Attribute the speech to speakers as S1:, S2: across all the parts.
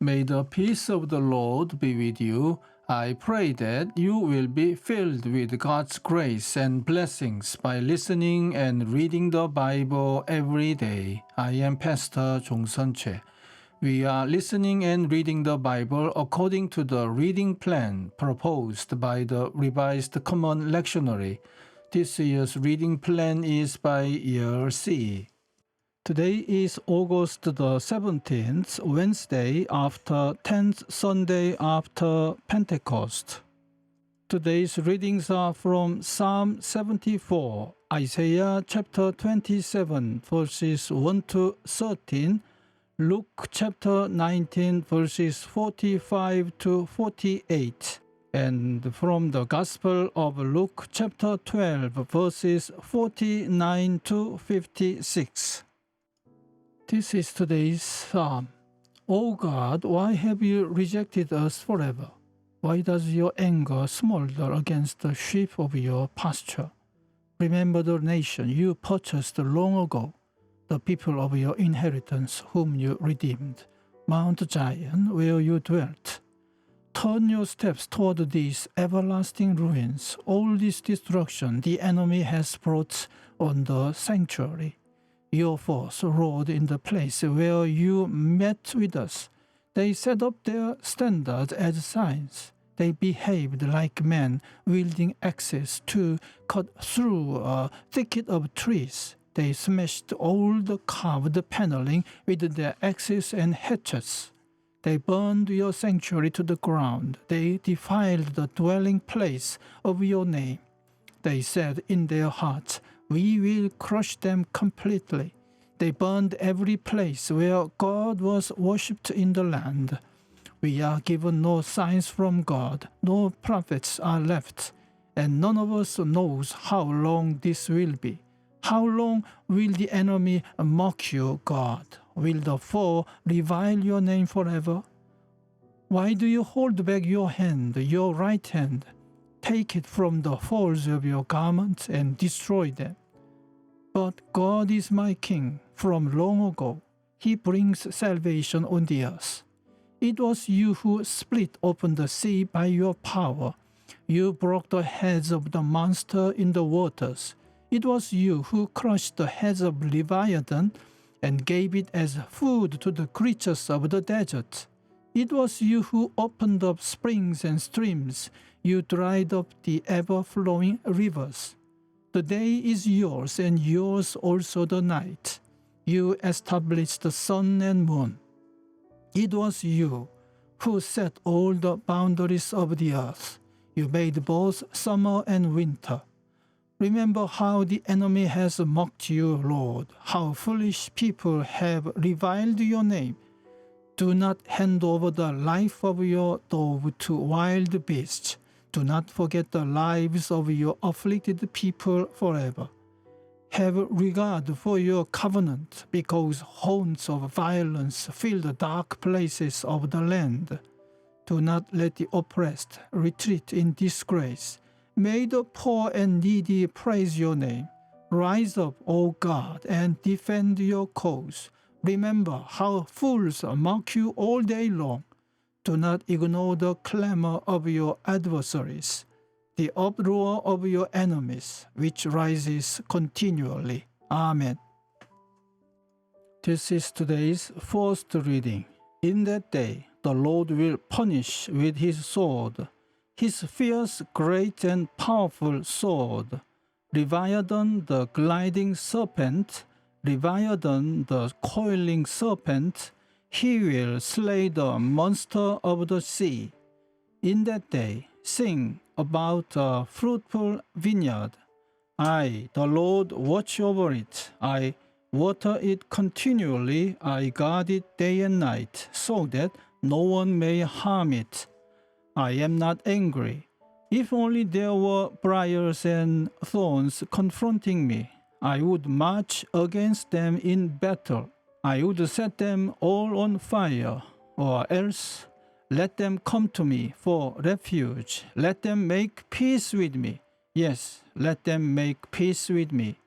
S1: May the peace of the Lord be with you. I pray that you will be filled with God's grace and blessings by listening and reading the Bible every day. I am Pastor 종선채. We are listening and reading the Bible according to the reading plan proposed by the Revised Common Lectionary. This year's reading plan is by year C. Today is August the 17th, Wednesday after 10th Sunday after Pentecost. Today's readings are from Psalm 74, Isaiah chapter 27, verses 1 to 13, Luke chapter 19, verses 45 to 48, and from the Gospel of Luke chapter 12, verses 49 to 56. This is today's psalm. O God, why have you rejected us forever? Why does your anger smolder against the sheep of your pasture? Remember the nation you purchased long ago, the people of your inheritance whom you redeemed, Mount Zion, where you dwelt. Turn your steps toward these everlasting ruins. All this destruction the enemy has brought on the sanctuary. Your foes rode in the place where you met with us. They set up their standards as signs. They behaved like men wielding axes to cut through a thicket of trees. They smashed all the carved paneling with their axes and hatchets. They burned your sanctuary to the ground. They defiled the dwelling place of your name. They said in their hearts, we will crush them completely. They burned every place where God was worshipped in the land. We are given no signs from God, no prophets are left, and none of us knows how long this will be. How long will the enemy mock you, God? Will the foe revile your name forever? Why do you hold back your hand, your right hand? Take it from the folds of your garments and destroy them. But God is my King from long ago. He brings salvation on the earth. It was you who split open the sea by your power. You broke the heads of the monster in the waters. It was you who crushed the heads of Leviathan and gave it as food to the creatures of the desert. It was you who opened up springs and streams. You dried up the ever-flowing rivers. The day is yours, and yours also the night. You established the sun and moon. It was you who set all the boundaries of the earth. You made both summer and winter. Remember how the enemy has mocked you, Lord, how foolish people have reviled your name. Do not hand over the life of your dove to wild beasts. Do not forget the lives of your afflicted people forever. Have regard for your covenant, because haunts of violence fill the dark places of the land. Do not let the oppressed retreat in disgrace. May the poor and needy praise your name. Rise up, O God, and defend your cause. Remember how fools mock you all day long. Do not ignore the clamor of your adversaries, the uproar of your enemies, which rises continually. Amen. This is today's first reading. In that day, the Lord will punish with his sword, his fierce, great, and powerful sword. Leviathan, the gliding serpent, Leviathan, the coiling serpent, he will slay the monster of the sea. In that day, sing about a fruitful vineyard. I, the Lord, watch over it. I water it continually. I guard it day and night, so that no one may harm it. I am not angry. If only there were briars and thorns confronting me, I would march against them in battle. I would set them all on fire, or else let them come to me for refuge. Let them make peace with me. Yes, let them make peace with me.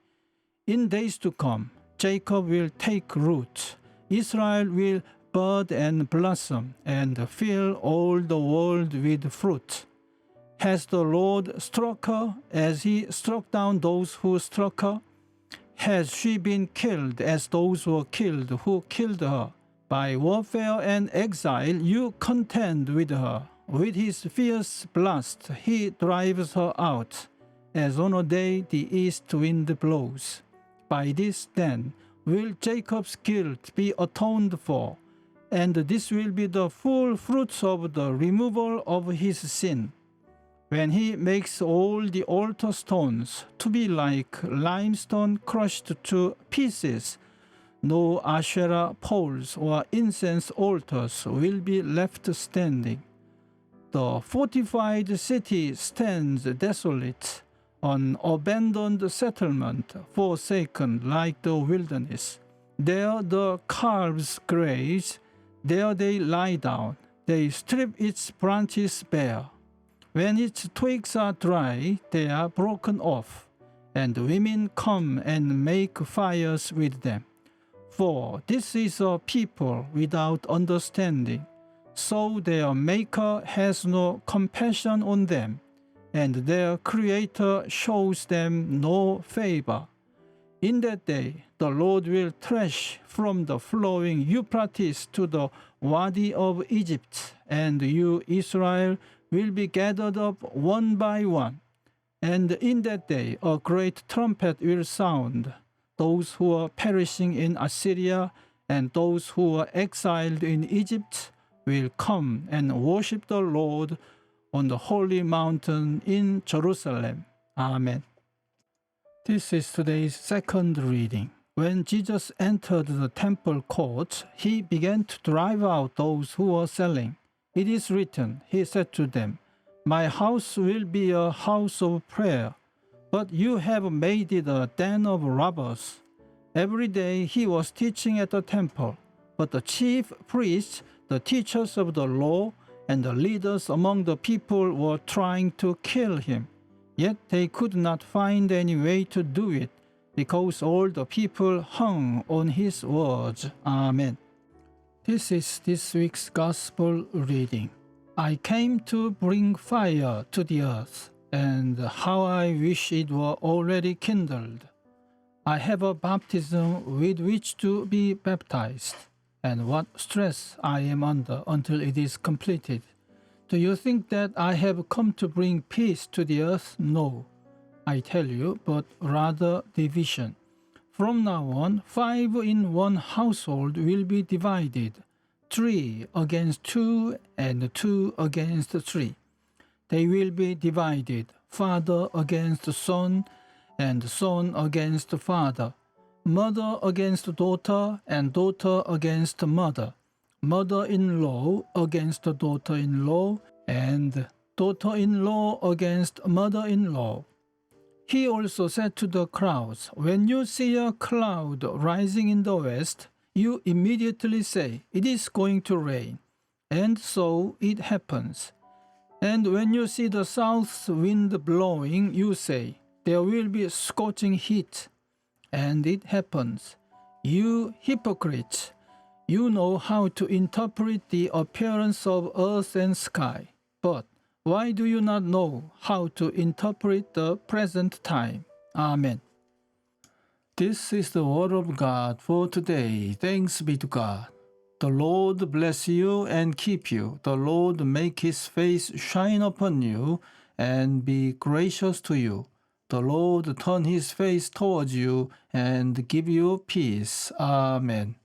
S1: In days to come, Jacob will take root. Israel will bud and blossom, and fill all the world with fruit. Has the Lord struck her as he struck down those who struck her? Has she been killed as those were killed who killed her? By warfare and exile you contend with her. With his fierce blast he drives her out, as on a day the east wind blows. By this then will Jacob's guilt be atoned for, and this will be the full fruits of the removal of his sin. When he makes all the altar stones to be like limestone crushed to pieces, no Asherah poles or incense altars will be left standing. The fortified city stands desolate, an abandoned settlement, forsaken like the wilderness. There the calves graze, there they lie down, they strip its branches bare. When its twigs are dry, they are broken off, and women come and make fires with them. For this is a people without understanding, so their Maker has no compassion on them, and their Creator shows them no favor. In that day, the Lord will thresh from the flowing Euphrates to the Wadi of Egypt, and you, Israel, will be gathered up one by one. And in that day a great trumpet will sound. Those who are perishing in Assyria and those who are exiled in Egypt will come and worship the Lord on the holy mountain in Jerusalem. Amen. This is today's second reading. When Jesus entered the temple courts, he began to drive out those who were selling. It is written, he said to them, "My house will be a house of prayer, but you have made it a den of robbers." Every day he was teaching at the temple, but the chief priests, the teachers of the law, and the leaders among the people were trying to kill him. Yet they could not find any way to do it, because all the people hung on his words. Amen. This is this week's Gospel reading. I came to bring fire to the earth, and how I wish it were already kindled. I have a baptism with which to be baptized, and what stress I am under until it is completed. Do you think that I have come to bring peace to the earth? No, I tell you, but rather division. From now on, 5 in one household will be divided, 3 against 2 and 2 against 3. They will be divided, father against son and son against father, mother against daughter and daughter against mother, mother-in-law against daughter-in-law, and daughter-in-law against mother-in-law. He also said to the crowds, "When you see a cloud rising in the west, you immediately say, 'It is going to rain.' And so it happens. And when you see the south wind blowing, you say, 'There will be scorching heat.' And it happens. You hypocrites! You know how to interpret the appearance of earth and sky, but why do you not know how to interpret the present time? Amen. This is the word of God for today. Thanks be to God. The Lord bless you and keep you. The Lord make his face shine upon you and be gracious to you. The Lord turn his face towards you and give you peace. Amen.